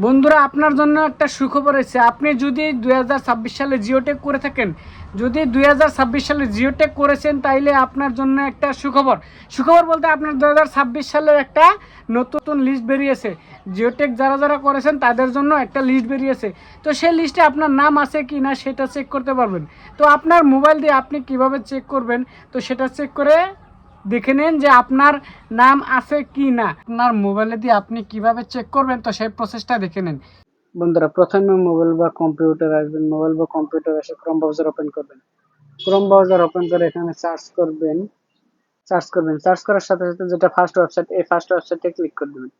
বন্ধুরা, আপনার জন্য একটা সুখবর আছে। আপনি যদি 2026 সালে জিওটেক করে থাকেন, যদি 2026 সালে জিওটেক করেছেন, তাইলে আপনার জন্য একটা সুখবর। সুখবর বলতে আপনার 2026 সালের একটা নতুন লিস্ট বেরিয়েছে। জিওটেক যারা যারা করেছেন তাদের জন্য একটা লিস্ট বেরিয়েছে। তো সেই লিস্টে আপনার নাম আছে কি না সেটা চেক করতে পারবেন। তো আপনার মোবাইল দিয়ে আপনি কিভাবে চেক করবেন, তো সেটা চেক করে দেখে নেন যে আপনার নাম আছে কি না। আপনার মোবাইলে দিয়ে আপনি কিভাবে চেক করবেন, তো সেই প্রসেসটা দেখে নেন। বন্ধুরা, প্রথমে মোবাইল বা কম্পিউটার আসবেন। মোবাইল বা কম্পিউটার এসে ক্রোম ব্রাউজার ওপেন করবেন। ক্রোম ব্রাউজার ওপেন করে এখানে সার্চ করার সাথে সাথে যেটা ফার্স্ট ওয়েবসাইট, এই ফার্স্ট ওয়েবসাইটে ক্লিক করে দেবেন।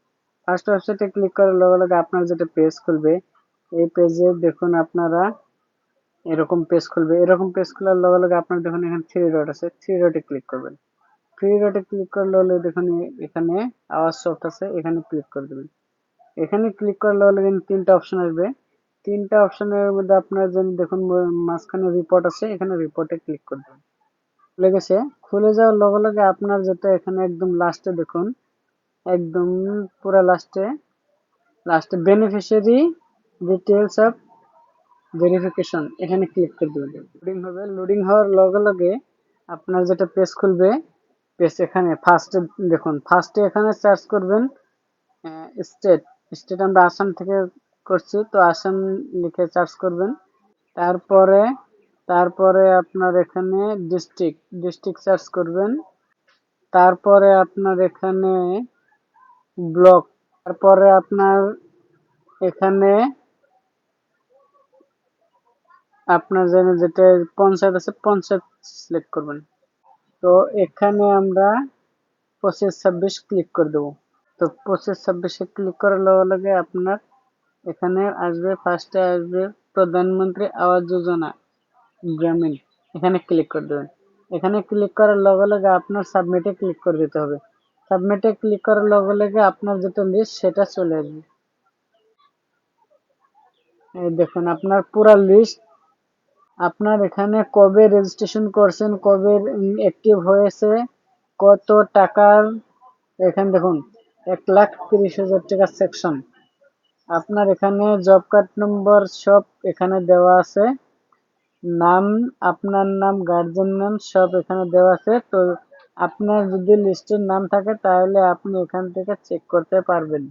ফার্স্ট ওয়েবসাইটে ক্লিক করার লগে লগে আপনার যেটা পেজ খুলবে, এই পেজে দেখুন আপনারা এরকম পেজ খুলবে। এরকম পেজ খোলার লগে লগে আপনার দেখুন এখানে থ্রি ডট আছে, থ্রি ডটে ক্লিক করবেন। থ্রি ডটে ক্লিক করলে হলে দেখুন এখানে আওয়াজ সফট আছে, এখানে ক্লিক করে দেবেন। এখানে ক্লিক করলে হলে কিন্তু তিনটা অপশন আসবে। তিনটা অপশনের মধ্যে আপনার যেন দেখুন মাঝখানে রিপোর্ট আছে, এখানে রিপোর্টে ক্লিক করে দেবেন। খুলে গেছে। খুলে যাওয়ার লগে লগে আপনার যেটা এখানে একদম লাস্টে দেখুন, একদম পুরো লাস্টে বেনিফিশিয়ারি ডিটেলস অফ ভেরিফিকেশন, এখানে ক্লিক করে দেবেন। লোডিং হবে। লোডিং হওয়ার লগে লগে আপনার যেটা পেজ খুলবে, পেজ এখানে ফার্স্টে দেখুন, ফার্স্টে এখানে সার্চ করবেন স্টেট। স্টেট আমরা আসাম থেকে করছি, তো আসাম লিখে সার্চ করবেন। তারপরে তারপরে আপনার এখানে ডিস্ট্রিক্ট সার্চ করবেন। তারপরে আপনার এখানে ব্লক। তারপরে আপনার এখানে আপনার যেটা পঞ্চায়েত আছে, পঞ্চায়েত সিলেক্ট করবেন। তো এখানে আমরা 25-26 ক্লিক করে দেবো। তো 25-26-এ ক্লিক করার লগে লগে আপনার এখানে আসবে, ফার্স্টে আসবে প্রধানমন্ত্রী আবাস যোজনা গ্রামীণ, এখানে ক্লিক করে দেবেন। এখানে ক্লিক করার লগে লগে আপনার সাবমিটে ক্লিক করে দিতে হবে। সাবমিটে ক্লিক করার লগে লগে আপনার যেটা লিস্ট সেটা চলে আসবে। এই দেখুন আপনার পুরা লিস্ট। আপনার এখানে কবে রেজিস্ট্রেশন করছেন, কবে অ্যাক্টিভ হয়েছে, কত টাকার, এখানে দেখুন 1,30,000 টাকা সেকশন। আপনার এখানে জব কার্ড নম্বর সব এখানে দেওয়া আছে। নাম, আপনার নাম, গার্জেন নাম সব এখানে দেওয়া আছে। তো আপনার যদি লিস্টের নাম থাকে তাহলে আপনি এখান থেকে চেক করতে পারবেন।